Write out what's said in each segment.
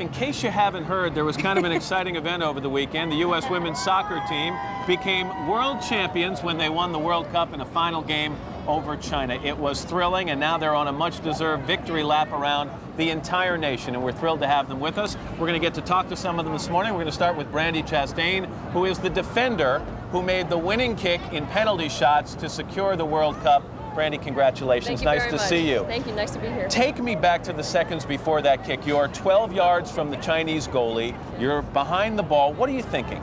In case you haven't heard, there was kind of an exciting event over the weekend. The U.S. women's soccer team became world champions when they won the World Cup in a final game over China. It was thrilling, and now they're on a much-deserved victory lap around the entire nation, and we're thrilled to have them with us. We're going to get to talk to some of them this morning. We're going to start with Brandi Chastain, who is the defender who made the winning kick in penalty shots to secure the World Cup. Brandi, congratulations. Nice to see you. Thank you. Nice to be here. Take me back to the seconds before that kick. You're 12 yards from the Chinese goalie. You're behind the ball. What are you thinking?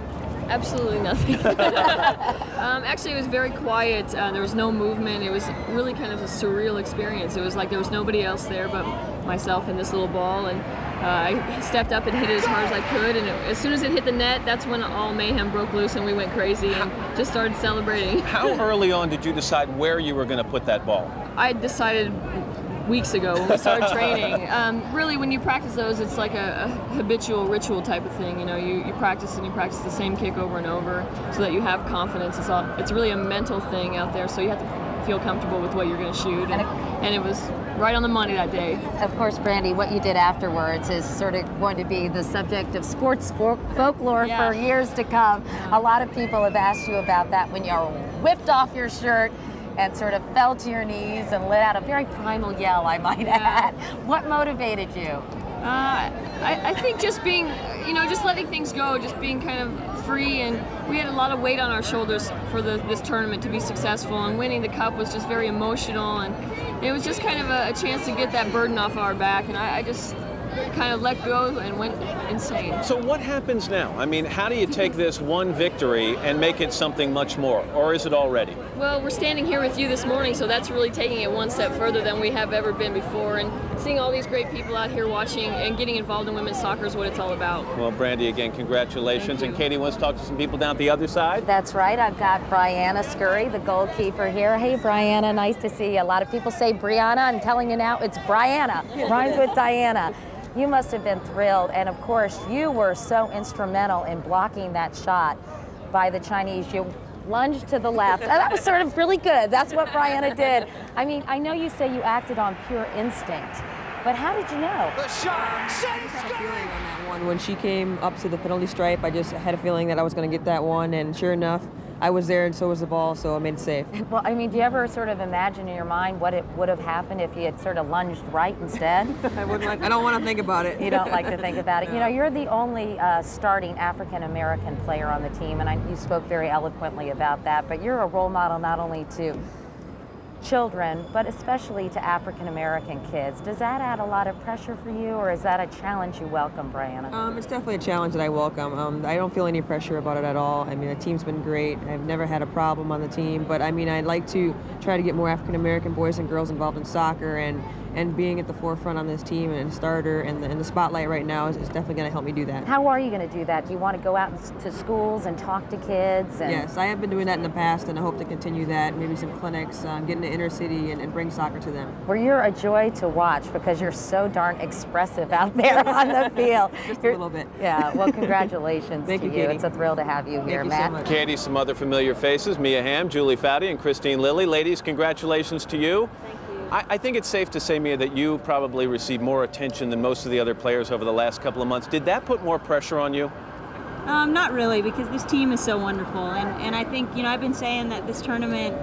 Absolutely nothing. Actually, it was very quiet. There was no movement. It was really kind of a surreal experience. It was like there was nobody else there but myself and this little ball. And I stepped up and hit it as hard as I could. And as soon as it hit the net, that's when all mayhem broke loose and we went crazy and just started celebrating. How early on did you decide where you were going to put that ball? I decided weeks ago when we started training. Really, when you practice those, it's like a habitual ritual type of thing. You know, you practice and you practice the same kick over and over so that you have confidence. It's really a mental thing out there, so you have to feel comfortable with what you're going to shoot. And it was right on the money that day. Of course, Brandi, what you did afterwards is sort of going to be the subject of sports folklore for years to come. A lot of people have asked you about that when you're whipped off your shirt and sort of fell to your knees and let out a very primal yell, I might add. What motivated you? I think just being, just letting things go, just being kind of free, and we had a lot of weight on our shoulders for this tournament to be successful, and winning the cup was just very emotional, and it was just kind of a chance to get that burden off our back, and I just kind of let go and went insane. So what happens now? I mean, how do you take this one victory and make it something much more, or is it already? Well, we're standing here with you this morning, so that's really taking it one step further than we have ever been before, and seeing all these great people out here watching and getting involved in women's soccer is what it's all about. Well, Brandi, again, congratulations. And Katie wants to talk to some people down at the other side. That's right. I've got Brianna Scurry, the goalkeeper here. Hey, Brianna, nice to see you. A lot of people say Brianna. I'm telling you now, it's Brianna. Rhymes with Diana. You must have been thrilled, and of course, you were so instrumental in blocking that shot by the Chinese. You lunged to the left. That was sort of really good. That's what Brianna did. I mean, I know you say you acted on pure instinct, but how did you know? The shot. I just had a feeling on that one. When she came up to the penalty stripe, I just had a feeling that I was going to get that one, and sure enough, I was there and so was the ball, so I made it safe. Well, I mean, do you ever sort of imagine in your mind what it would have happened if you had sort of lunged right instead? I don't want to think about it. You don't like to think about it. No. You know, you're the only starting African-American player on the team, and you spoke very eloquently about that, but you're a role model not only to children, but especially to African-American kids. Does that add a lot of pressure for you, or is that a challenge you welcome, Brianna? It's definitely a challenge that I welcome. I don't feel any pressure about it at all. I mean, the team's been great. I've never had a problem on the team, but I mean, I'd like to try to get more African-American boys and girls involved in soccer, and being at the forefront on this team and a starter and the spotlight right now is definitely going to help me do that. How are you going to do that? Do you want to go out to schools and talk to kids? Yes, I have been doing that in the past, and I hope to continue that. Maybe some clinics, get into inner city and bring soccer to them. Well, you're a joy to watch because you're so darn expressive out there on the field. Just a little bit. Yeah, well, congratulations Thank to you, you. Katie. It's a thrill to have you here, Thank you Matt. so much. Katie, some other familiar faces, Mia Hamm, Julie Foudy, and Christine Lilly. Ladies, congratulations to you. Thank you. I think it's safe to say, Mia, that you probably received more attention than most of the other players over the last couple of months. Did that put more pressure on you? Not really, because this team is so wonderful, and I think, I've been saying that this tournament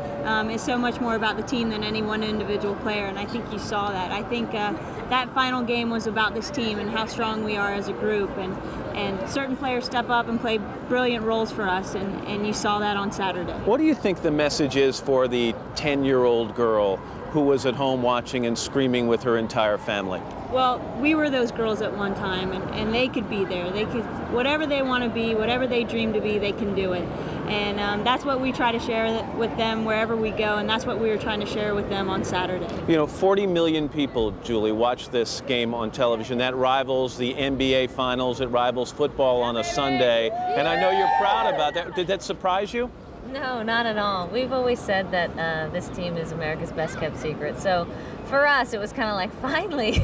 is so much more about the team than any one individual player, and I think you saw that. I think that final game was about this team and how strong we are as a group, and certain players step up and play brilliant roles for us, and you saw that on Saturday. What do you think the message is for the 10-year-old girl who was at home watching and screaming with her entire family? Well, we were those girls at one time, and they could be there. They could, whatever they want to be, whatever they dream to be, they can do it. And that's what we try to share with them wherever we go, and that's what we were trying to share with them on Saturday. 40 million people, Julie, watch this game on television. That rivals the NBA Finals. It rivals football on a Sunday. And I know you're proud about that. Did that surprise you? No, not at all. We've always said that this team is America's best kept secret. So for us, it was kind of like, finally,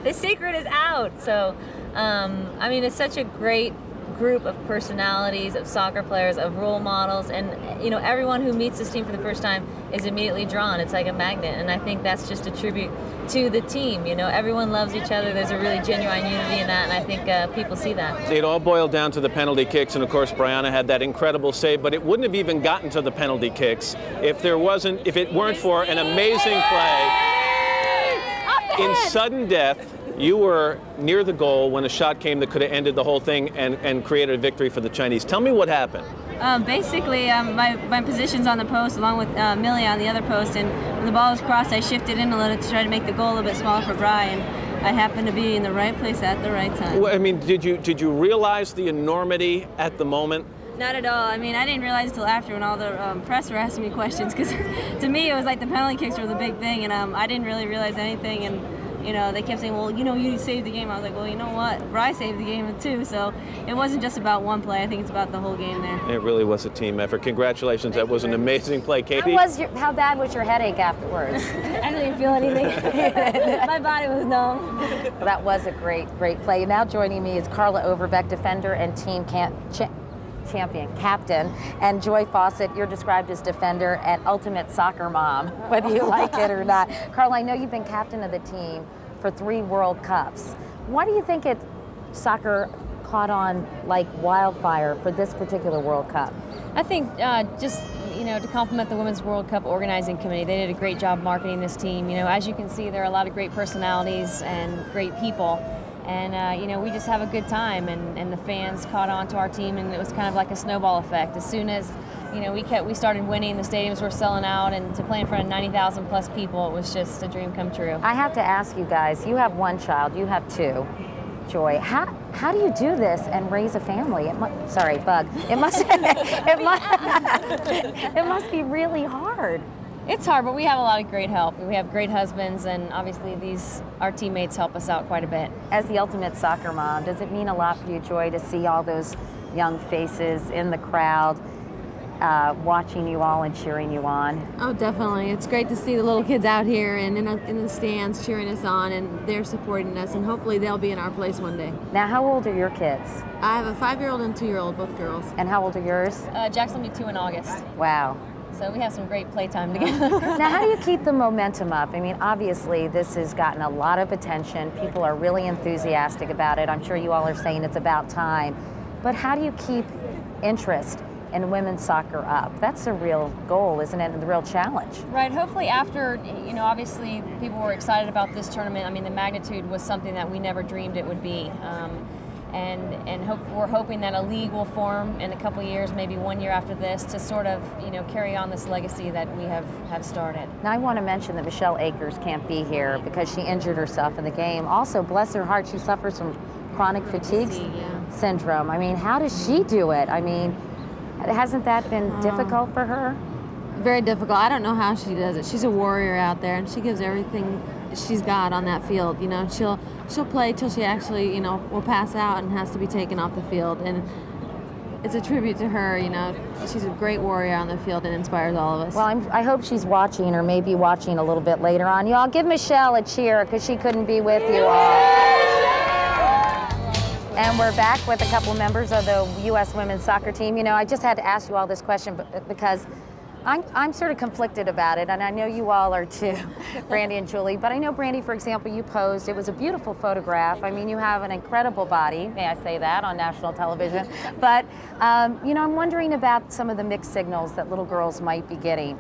the secret is out. So, I mean, it's such a great group of personalities, of soccer players, of role models, and everyone who meets this team for the first time is immediately drawn. It's like a magnet, and I think that's just a tribute to the team. Everyone loves each other. There's a really genuine unity in that, and I think people see that. It all boiled down to the penalty kicks, and of course Brianna had that incredible save, but it wouldn't have even gotten to the penalty kicks if it weren't for an amazing play. In sudden death, you were near the goal when a shot came that could have ended the whole thing and created a victory for the Chinese. Tell me what happened. Basically, my position's on the post along with Millie on the other post, and when the ball was crossed, I shifted in a little to try to make the goal a little bit smaller for Brian. I happened to be in the right place at the right time. Well, I mean, did you realize the enormity at the moment? Not at all. I mean, I didn't realize until after when all the press were asking me questions, because to me it was like the penalty kicks were the big thing, and I didn't really realize anything. And they kept saying, well, you saved the game. I was like, well, you know what? Bri saved the game too. So it wasn't just about one play. I think it's about the whole game there. It really was a team effort. Congratulations. That was an amazing play. Katie? How bad was your headache afterwards? I didn't even feel anything. My body was numb. Well, that was a great play. Now joining me is Carla Overbeck, defender and team champion, captain, and Joy Fawcett, you're described as defender and ultimate soccer mom, whether you like it or not. Carla, I know you've been captain of the team for 3 World Cups. Why do you think soccer caught on like wildfire for this particular World Cup? I think just to compliment the Women's World Cup organizing committee, they did a great job marketing this team. As you can see, there are a lot of great personalities and great people. And we just have a good time, and the fans caught on to our team, and it was kind of like a snowball effect. As soon as we started winning, the stadiums were selling out, and to play in front of 90,000 plus people, it was just a dream come true. I have to ask you guys, you have 1 child, you have 2. Joy, how do you do this and raise a family? Sorry, Bug. It must be really hard. It's hard, but we have a lot of great help. We have great husbands, and obviously our teammates help us out quite a bit. As the ultimate soccer mom, does it mean a lot for you, Joy, to see all those young faces in the crowd watching you all and cheering you on? Oh, definitely. It's great to see the little kids out here and in the stands cheering us on, and they're supporting us, and hopefully they'll be in our place one day. Now, how old are your kids? I have a 5-year-old and 2-year-old, both girls. And how old are yours? Jackson will be 2 in August. Wow. So we have some great playtime together. Now, how do you keep the momentum up? I mean, obviously, this has gotten a lot of attention. People are really enthusiastic about it. I'm sure you all are saying it's about time. But how do you keep interest in women's soccer up? That's a real goal, isn't it? And the real challenge. Right. Hopefully after, obviously people were excited about this tournament. I mean, the magnitude was something that we never dreamed it would be. We're hoping that a league will form in a couple of years, maybe 1 year after this, to sort of, carry on this legacy that we have started. Now, I want to mention that Michelle Akers can't be here because she injured herself in the game. Also, bless her heart, she suffers from chronic fatigue syndrome. I mean, how does she do it? I mean, hasn't that been difficult for her? Very difficult. I don't know how she does it. She's a warrior out there, and she gives everything she's got on that field. She'll play till she actually, will pass out and has to be taken off the field. And it's a tribute to her. She's a great warrior on the field and inspires all of us. Well, I hope she's watching, or maybe watching a little bit later on. Y'all give Michelle a cheer because she couldn't be with you all. And we're back with a couple members of the U.S. women's soccer team. I just had to ask you all this question because I'm sort of conflicted about it, and I know you all are too, Brandy and Julie. But I know, Brandy, for example, you posed. It was a beautiful photograph. I mean, you have an incredible body, may I say that, on national television. But, I'm wondering about some of the mixed signals that little girls might be getting.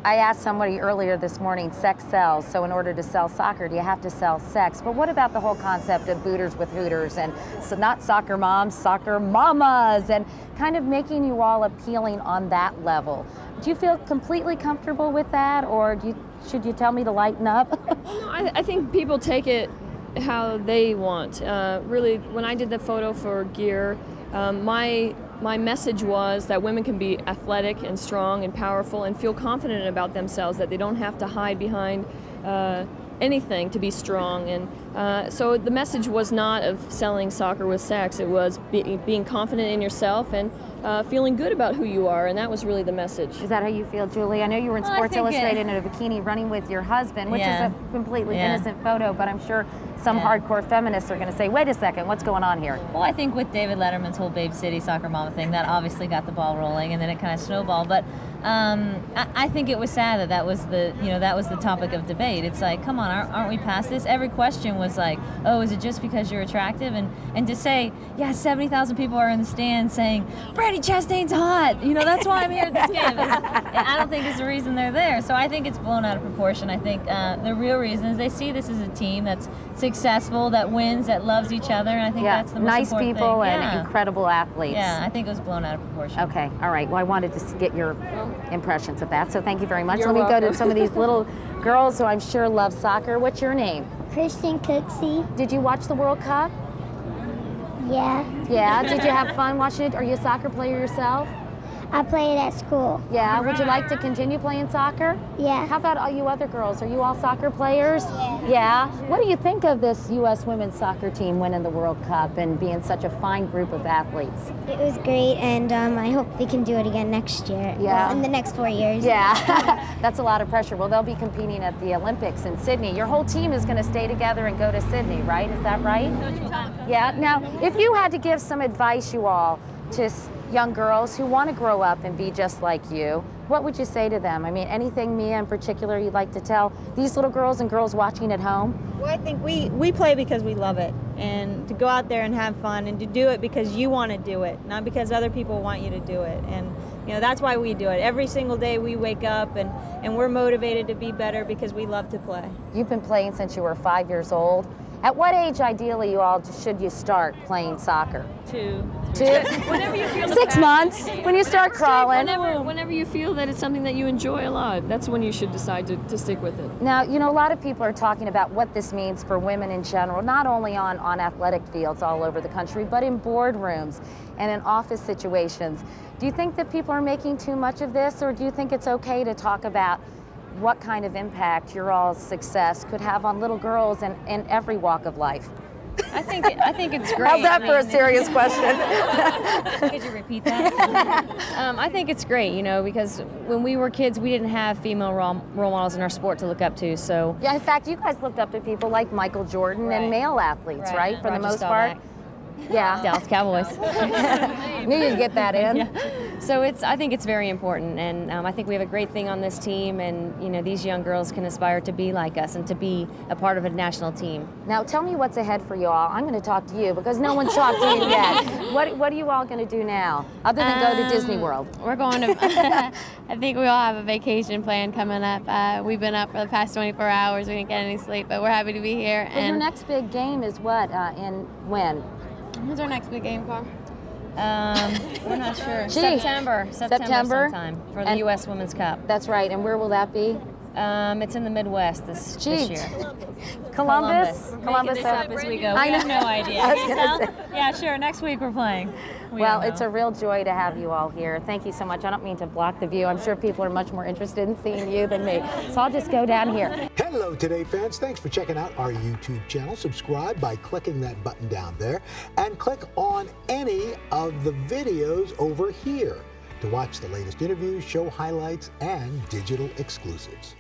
I asked somebody earlier this morning, sex sells, so in order to sell soccer, do you have to sell sex? But what about the whole concept of booters with hooters, and so not soccer moms, soccer mamas, and kind of making you all appealing on that level? Do you feel completely comfortable with that, or should you tell me to lighten up? No, I think people take it how they want. Really, when I did the photo for Gear, my message was that women can be athletic and strong and powerful and feel confident about themselves, that they don't have to hide behind anything to be strong, and So the message was not of selling soccer with sex. It was being confident in yourself and feeling good about who you are, and that was really the message. Is that how you feel, Julie? I know you were in Well, I Sports think Illustrated in a bikini running with your husband, which is a completely innocent photo, but I'm sure some hardcore feminists are going to say, wait a second, what's going on here? Well, I think with David Letterman's whole Babe City soccer mama thing, that obviously got the ball rolling, and then it kind of snowballed. But I think it was sad that was the topic of debate. It's like, come on, aren't we past this? Every question was like, oh, is it just because you're attractive? And to say, yeah, 70,000 people are in the stands saying, Brandi Chastain's hot. That's why I'm here at this game. I don't think it's the reason they're there. So I think it's blown out of proportion. I think the real reason is they see this as a team that's successful, that wins, that loves each other, and I think that's the most nice important people thing. and incredible athletes. Yeah, I think it was blown out of proportion. Okay, all right. Well, I wanted to get your impressions of that, so thank you very much. You're Let me go welcome. to some of these little girls who I'm sure love soccer. What's your name? Christian Cooksey. Did you watch the World Cup? Yeah. Yeah. Did you have fun watching it? Are you a soccer player yourself? I played at school. Yeah. Would you like to continue playing soccer? Yeah. How about all you other girls? Are you all soccer players? Yeah. What do you think of this U.S. women's soccer team winning the World Cup and being such a fine group of athletes? It was great, and I hope we can do it again next year. Yeah. Well, in the next 4 years. Yeah. That's a lot of pressure. Well, they'll be competing at the Olympics in Sydney. Your whole team is going to stay together and go to Sydney, right? Is that right? Yeah. Now, if you had to give some advice, you all, to young girls who want to grow up and be just like you, what would you say to them? I mean, anything, Mia, in particular, you'd like to tell these little girls and girls watching at home? Well, I think we play because we love it, and to go out there and have fun, and to do it because you want to do it, not because other people want you to do it. And that's why we do it. Every single day we wake up and we're motivated to be better because we love to play. You've been playing since you were 5 years old. At what age, ideally, should you start playing soccer? 2. Whenever you feel 6 months, when you start crawling. Whenever you feel that it's something that you enjoy a lot, that's when you should decide to stick with it. Now, a lot of people are talking about what this means for women in general, not only on athletic fields all over the country, but in boardrooms and in office situations. Do you think that people are making too much of this, or do you think it's okay to talk about what kind of impact your all's success could have on little girls in every walk of life? I think it's great. How's that for a serious question? Could you repeat that? I think it's great, because when we were kids, we didn't have female role models in our sport to look up to. So Yeah, in fact, you guys looked up to people like Michael Jordan and male athletes, right? For the Roger most Staubach. part. Yeah. Dallas Cowboys. Knew you'd get that in. Yeah. So I think it's very important, and I think we have a great thing on this team, and these young girls can aspire to be like us and to be a part of a national team. Now tell me what's ahead for you all. I'm going to talk to you because no one's talked to you yet. What are you all going to do now, other than go to Disney World? We're going to, I think we all have a vacation plan coming up. We've been up for the past 24 hours. We didn't get any sleep, but we're happy to be here. But your next big game is what, when? When's our next big game, Carl? We're not sure. Gee. September sometime for the And- U.S. Women's Cup. That's right, and where will that be? It's in the Midwest this year. Columbus? Making this up as we go. I We have know. no idea. I was Can you gonna tell? Yeah, sure. Next week we're playing. Well, it's a real joy to have you all here. Thank you so much. I don't mean to block the view. I'm sure people are much more interested in seeing you than me. So I'll just go down here. Hello, Today fans. Thanks for checking out our YouTube channel. Subscribe by clicking that button down there and click on any of the videos over here to watch the latest interviews, show highlights, and digital exclusives.